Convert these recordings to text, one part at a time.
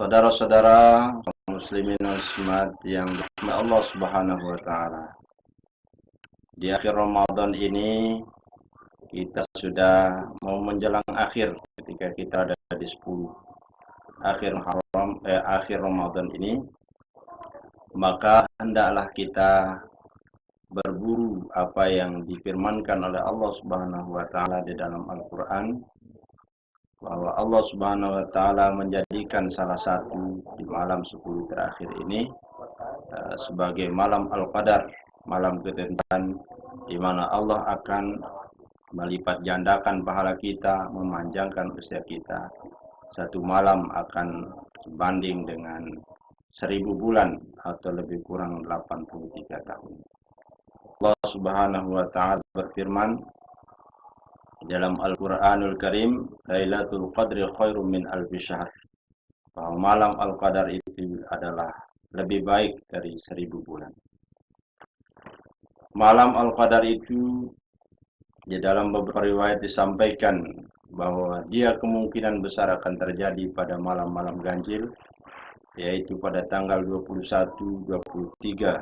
Saudara-saudara muslimin wal muslimat yang dirahmati Allah Subhanahu wa taala. Di akhir Ramadan ini kita sudah mau menjelang akhir ketika kita ada di 10 akhir Ramadan ini, maka hendaklah kita berburu apa yang difirmankan oleh Allah Subhanahu wa taala di dalam Al-Qur'an, bahwa Allah Subhanahu wa taala menjadikan salah satu di malam 10 terakhir ini sebagai malam Al-Qadar, malam ketentuan di mana Allah akan melipat gandakan pahala kita, memanjangkan usia kita. Satu malam akan sebanding dengan 1000 bulan atau lebih kurang 83 tahun. Allah Subhanahu wa taala berfirman dalam Al-Qur'anul Karim, Lailatul Qadri khairum min alfi syahr. Bahwa malam Al-Qadar itu adalah lebih baik dari 1000 bulan. Malam Al-Qadar itu di dalam beberapa riwayat disampaikan bahwa dia kemungkinan besar akan terjadi pada malam-malam ganjil, yaitu pada tanggal 21, 23,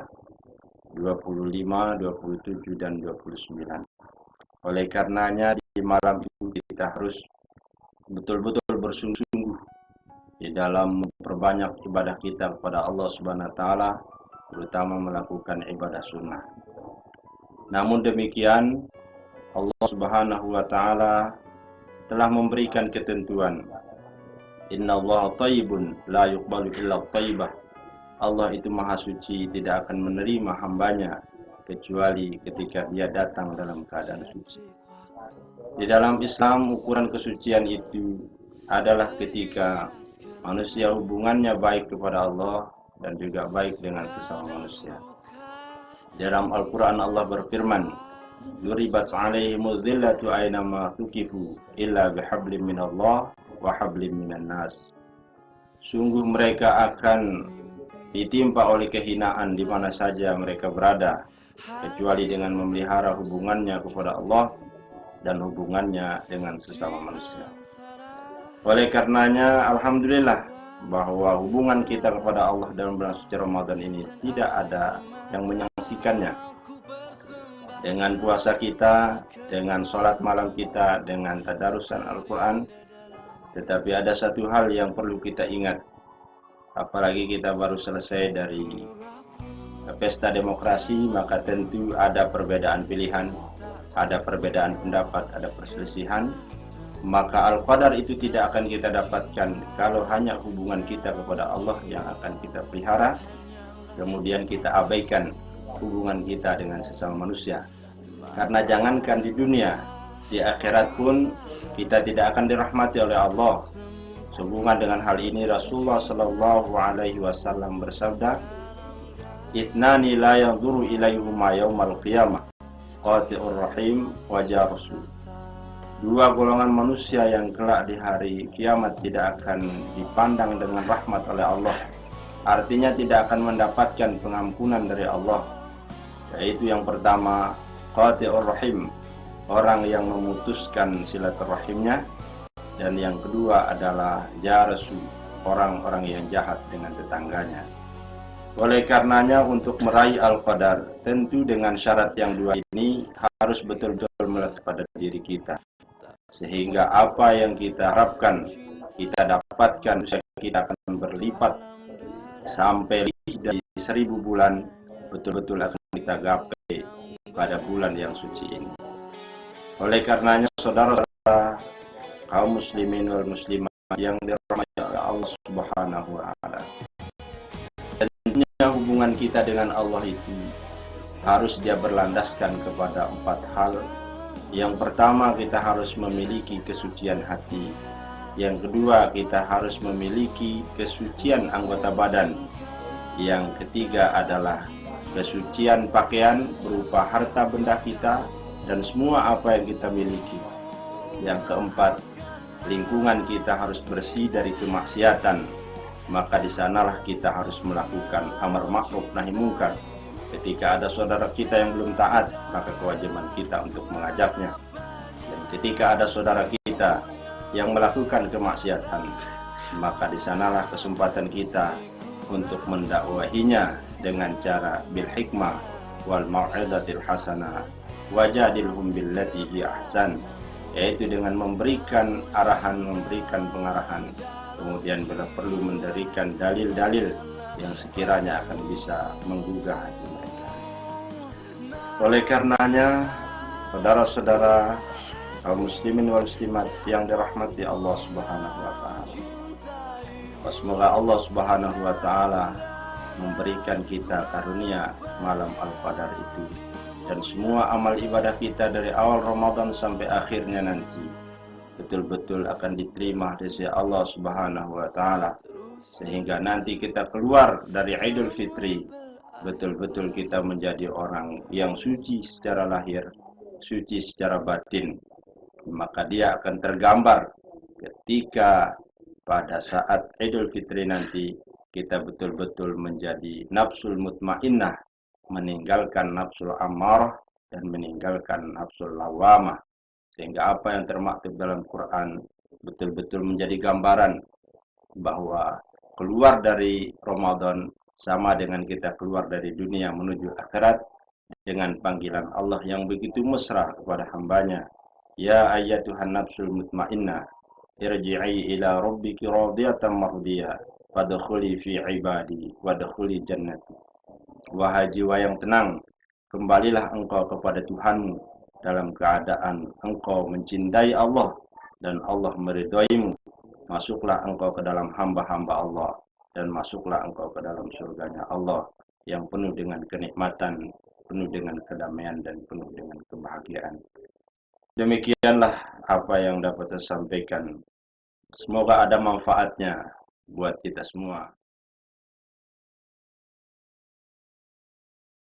25, 27, dan 29. Oleh karenanya di malam itu kita harus betul-betul bersungguh-sungguh di dalam memperbanyak ibadah kita kepada Allah Subhanahu wa taala, terutama melakukan ibadah sunnah. Namun demikian, Allah Subhanahu wa taala telah memberikan ketentuan. Innallaha thayyibun la yuqbalu illa thayyibah. Allah itu maha suci, tidak akan menerima hambanya kecuali ketika dia datang dalam keadaan suci. Di dalam Islam, ukuran kesucian itu adalah ketika manusia hubungannya baik kepada Allah dan juga baik dengan sesama manusia. Dalam Al-Quran Allah berfirman, Duribat 'alaihimuz zillatu aynama tuqifu illa bihablim minallah wa hablim minan nas. Sungguh mereka akan ditimpa oleh kehinaan di mana saja mereka berada, kecuali dengan memelihara hubungannya kepada Allah dan hubungannya dengan sesama manusia. Oleh karenanya, alhamdulillah bahwa hubungan kita kepada Allah dalam bulan suci Ramadan ini tidak ada yang menyaksikannya. Dengan puasa kita, dengan sholat malam kita, dengan tadarusan Al-Quran. Tetapi ada satu hal yang perlu kita ingat, apalagi kita baru selesai dari pesta demokrasi, maka tentu ada perbedaan pilihan, ada perbedaan pendapat, ada perselisihan. Maka Al-Qadar itu tidak akan kita dapatkan kalau hanya hubungan kita kepada Allah yang akan kita pelihara, kemudian kita abaikan hubungan kita dengan sesama manusia. Karena jangankan di dunia, di akhirat pun kita tidak akan dirahmati oleh Allah. Sehubungan dengan hal ini Rasulullah Shallallahu Alaihi Wasallam bersabda, Itnani la yanzuru ilaihuma yaumal qiyamah, qati'ur rahim wa jarsul. Dua golongan manusia yang kelak di hari kiamat tidak akan dipandang dengan rahmat oleh Allah. Artinya tidak akan mendapatkan pengampunan dari Allah. Yaitu yang pertama, qati'ur rahim, orang yang memutuskan silaturahimnya. Dan yang kedua adalah jarasu, orang-orang yang jahat dengan tetangganya. Oleh karenanya untuk meraih Al-Qadar, tentu dengan syarat yang dua ini harus betul-betul melekat pada diri kita. Sehingga apa yang kita harapkan, kita dapatkan, kita akan berlipat sampai dari 1000 bulan, betul-betul akan kita gapai pada bulan yang suci ini. Oleh karenanya saudara-saudara kaum muslimin wal muslimat yang dirahmati oleh Allah Subhanahu wa taala, tentunya hubungan kita dengan Allah itu harus dia berlandaskan kepada 4 hal. Yang pertama, kita harus memiliki kesucian hati. Yang kedua, kita harus memiliki kesucian anggota badan. Yang ketiga adalah kesucian pakaian berupa harta benda kita dan semua apa yang kita miliki. Yang keempat, lingkungan kita harus bersih dari kemaksiatan. Maka di sanalah kita harus melakukan amar ma'ruf nahi munkar. Ketika ada saudara kita yang belum taat, maka kewajiban kita untuk mengajaknya. Dan ketika ada saudara kita yang melakukan kemaksiatan, maka di sanalah kesempatan kita untuk mendakwahinya dengan cara bil hikmah wal mau'izatil hasanah wajadilhum billati hi ahsan, yaitu dengan memberikan arahan, memberikan pengarahan, kemudian bila perlu mendirikan dalil-dalil yang sekiranya akan bisa menggugah hati mereka. Oleh karenanya, saudara-saudara kaum muslimin wal muslimat yang dirahmati Allah Subhanahu wa taala, semoga Allah Subhanahu wa taala memberikan kita karunia malam Al-Qadar itu, dan semua amal ibadah kita dari awal Ramadan sampai akhirnya nanti betul-betul akan diterima dari Allah Subhanahu wa taala, sehingga nanti kita keluar dari Idul Fitri betul-betul kita menjadi orang yang suci secara lahir, suci secara batin. Maka dia akan tergambar ketika pada saat Idul Fitri nanti kita betul-betul menjadi nafsul mutmainnah, meninggalkan nafsul ammarah dan meninggalkan nafsul lawamah, sehingga apa yang termaktub dalam Quran betul-betul menjadi gambaran bahwa keluar dari Ramadan sama dengan kita keluar dari dunia menuju akhirat dengan panggilan Allah yang begitu mesra kepada hambanya. Ya ayyatuhan nafsul mutmainnah, irji'i ila rabbiki radiyatan mardiyah, fadkhuli fi ibadi wadkhuli jannati. Wahai jiwa yang tenang, kembalilah engkau kepada Tuhanmu dalam keadaan engkau mencintai Allah dan Allah meridhoimu. Masuklah engkau ke dalam hamba-hamba Allah, dan masuklah engkau ke dalam surganya Allah yang penuh dengan kenikmatan, penuh dengan kedamaian, dan penuh dengan kebahagiaan. Demikianlah apa yang dapat saya sampaikan. Semoga ada manfaatnya buat kita semua.